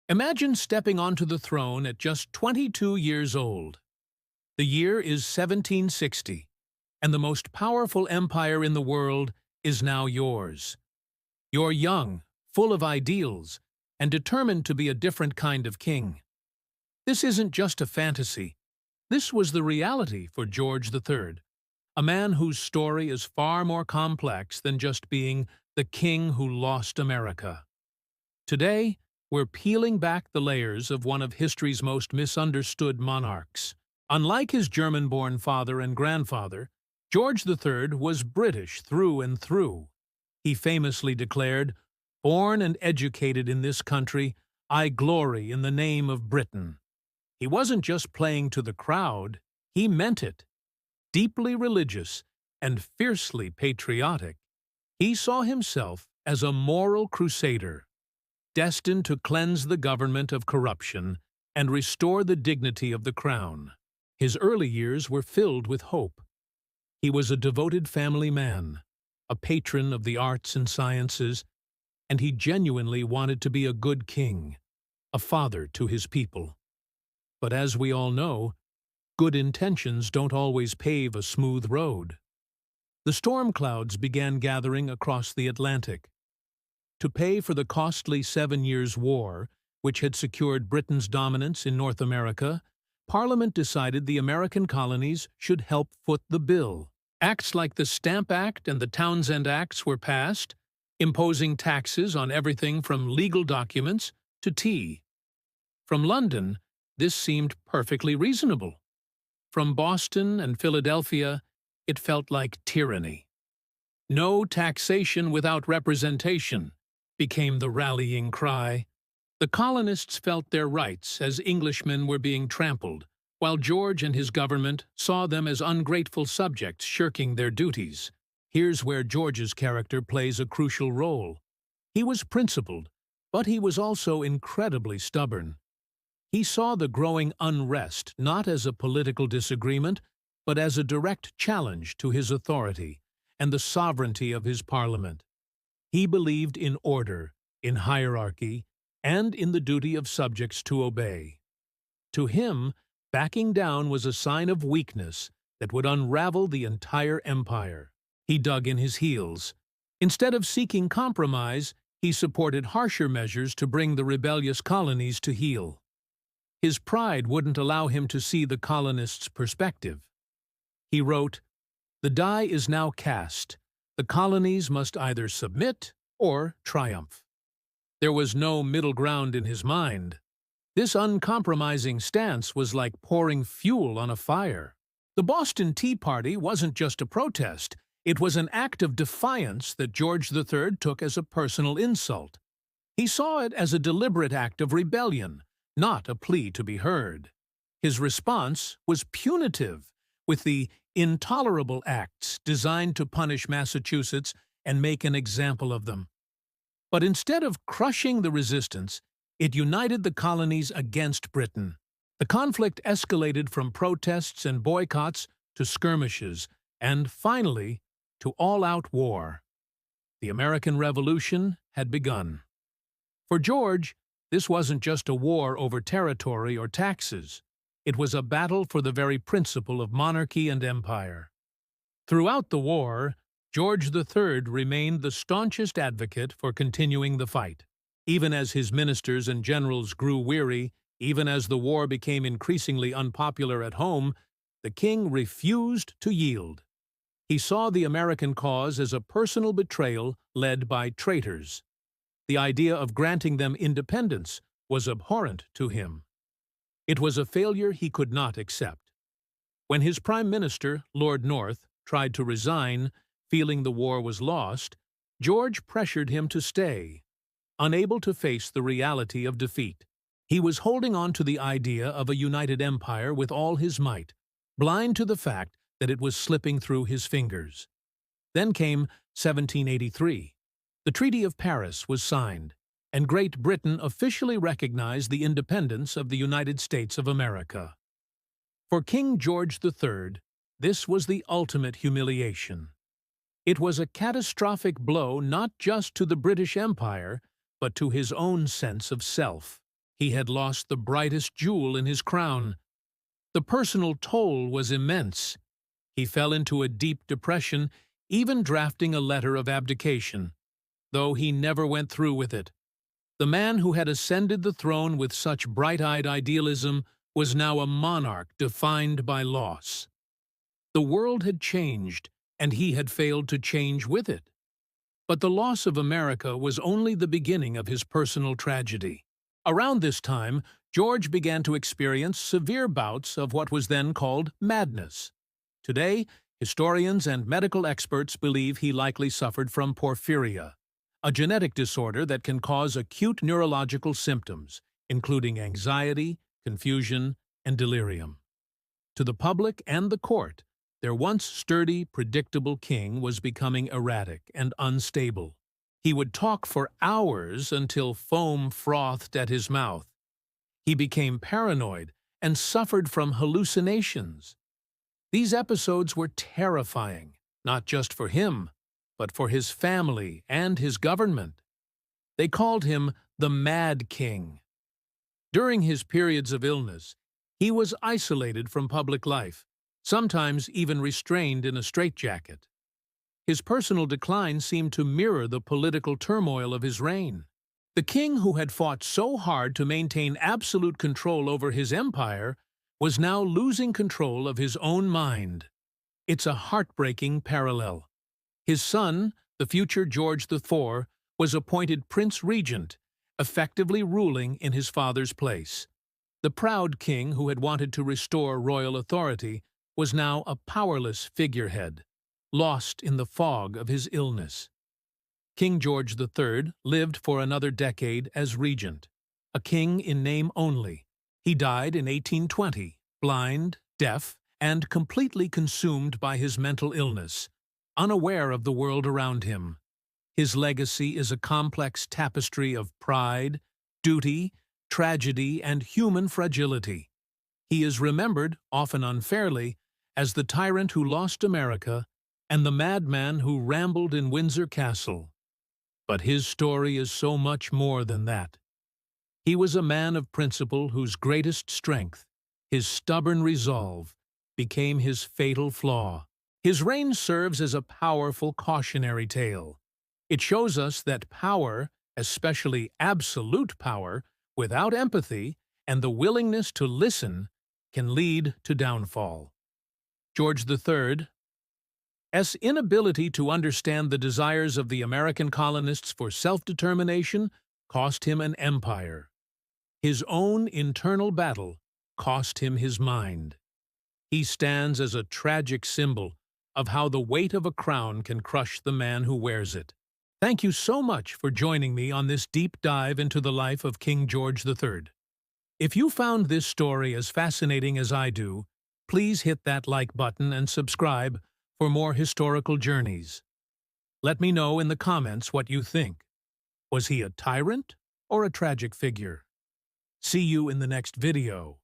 Imagine stepping onto the throne at just 22 years old. The year is 1760, and the most powerful empire in the world is now yours. You're young, full of ideals, and determined to be a different kind of king. This isn't just a fantasy. This was the reality for George III, a man whose story is far more complex than just being the king who lost America. Today, we're peeling back the layers of one of history's most misunderstood monarchs. Unlike his German-born father and grandfather, George III was British through and through. He famously declared, "Born and educated in this country, I glory in the name of Britain." He wasn't just playing to the crowd, he meant it. Deeply religious and fiercely patriotic, he saw himself as a moral crusader, destined to cleanse the government of corruption and restore the dignity of the crown. His early years were filled with hope. He was a devoted family man, a patron of the arts and sciences, and he genuinely wanted to be a good king, a father to his people. But as we all know, good intentions don't always pave a smooth road. The storm clouds began gathering across the Atlantic. To pay for the costly 7 Years' War, which had secured Britain's dominance in North America, Parliament decided the American colonies should help foot the bill. Acts like the Stamp Act and the Townshend Acts were passed, imposing taxes on everything from legal documents to tea. From London, this seemed perfectly reasonable. From Boston and Philadelphia, it felt like tyranny. "No taxation without representation" became the rallying cry. The colonists felt their rights as Englishmen were being trampled, while George and his government saw them as ungrateful subjects shirking their duties. Here's where George's character plays a crucial role. He was principled, but he was also incredibly stubborn. He saw the growing unrest not as a political disagreement, but as a direct challenge to his authority and the sovereignty of his parliament. He believed in order, in hierarchy, and in the duty of subjects to obey. To him, backing down was a sign of weakness that would unravel the entire empire. He dug in his heels. Instead of seeking compromise, he supported harsher measures to bring the rebellious colonies to heel. His pride wouldn't allow him to see the colonists' perspective. He wrote, "The die is now cast. The colonies must either submit or triumph." There was no middle ground in his mind. This uncompromising stance was like pouring fuel on a fire. The Boston Tea Party wasn't just a protest. It was an act of defiance that George III took as a personal insult. He saw it as a deliberate act of rebellion, not a plea to be heard. His response was punitive, with the Intolerable Acts designed to punish Massachusetts and make an example of them. But instead of crushing the resistance, it united the colonies against Britain. The conflict escalated from protests and boycotts to skirmishes, and finally, to all-out war. The American Revolution had begun. For George, this wasn't just a war over territory or taxes. It was a battle for the very principle of monarchy and empire. Throughout the war, George III remained the staunchest advocate for continuing the fight. Even as his ministers and generals grew weary, even as the war became increasingly unpopular at home, the king refused to yield. He saw the American cause as a personal betrayal led by traitors. The idea of granting them independence was abhorrent to him. It was a failure he could not accept. When his Prime Minister, Lord North, tried to resign, feeling the war was lost, George pressured him to stay. Unable to face the reality of defeat, he was holding on to the idea of a united empire with all his might, blind to the fact that it was slipping through his fingers. Then came 1783. The Treaty of Paris was signed, and Great Britain officially recognized the independence of the United States of America. For King George III, this was the ultimate humiliation. It was a catastrophic blow not just to the British Empire, but to his own sense of self. He had lost the brightest jewel in his crown. The personal toll was immense. He fell into a deep depression, even drafting a letter of abdication, though he never went through with it. The man who had ascended the throne with such bright-eyed idealism was now a monarch defined by loss. The world had changed, and he had failed to change with it. But the loss of America was only the beginning of his personal tragedy. Around this time, George began to experience severe bouts of what was then called madness. Today, historians and medical experts believe he likely suffered from porphyria, a genetic disorder that can cause acute neurological symptoms, including anxiety, confusion, and delirium. To the public and the court, their once sturdy, predictable king was becoming erratic and unstable. He would talk for hours until foam frothed at his mouth. He became paranoid and suffered from hallucinations. These episodes were terrifying, not just for him, but for his family and his government. They called him the Mad King. During his periods of illness, he was isolated from public life, sometimes even restrained in a straitjacket. His personal decline seemed to mirror the political turmoil of his reign. The king who had fought so hard to maintain absolute control over his empire was now losing control of his own mind. It's a heartbreaking parallel. His son, the future George IV, was appointed Prince Regent, effectively ruling in his father's place. The proud king who had wanted to restore royal authority was now a powerless figurehead, lost in the fog of his illness. King George III lived for another decade as regent, a king in name only. He died in 1820, blind, deaf, and completely consumed by his mental illness, unaware of the world around him. His legacy is a complex tapestry of pride, duty, tragedy, and human fragility. He is remembered, often unfairly, as the tyrant who lost America and the madman who rambled in Windsor Castle. But his story is so much more than that. He was a man of principle whose greatest strength, his stubborn resolve, became his fatal flaw. His reign serves as a powerful cautionary tale. It shows us that power, especially absolute power, without empathy and the willingness to listen, can lead to downfall. George III's inability to understand the desires of the American colonists for self-determination cost him an empire. His own internal battle cost him his mind. He stands as a tragic symbol of how the weight of a crown can crush the man who wears it. Thank you so much for joining me on this deep dive into the life of King George III. If you found this story as fascinating as I do, please hit that like button and subscribe for more historical journeys. Let me know in the comments what you think. Was he a tyrant or a tragic figure? See you in the next video.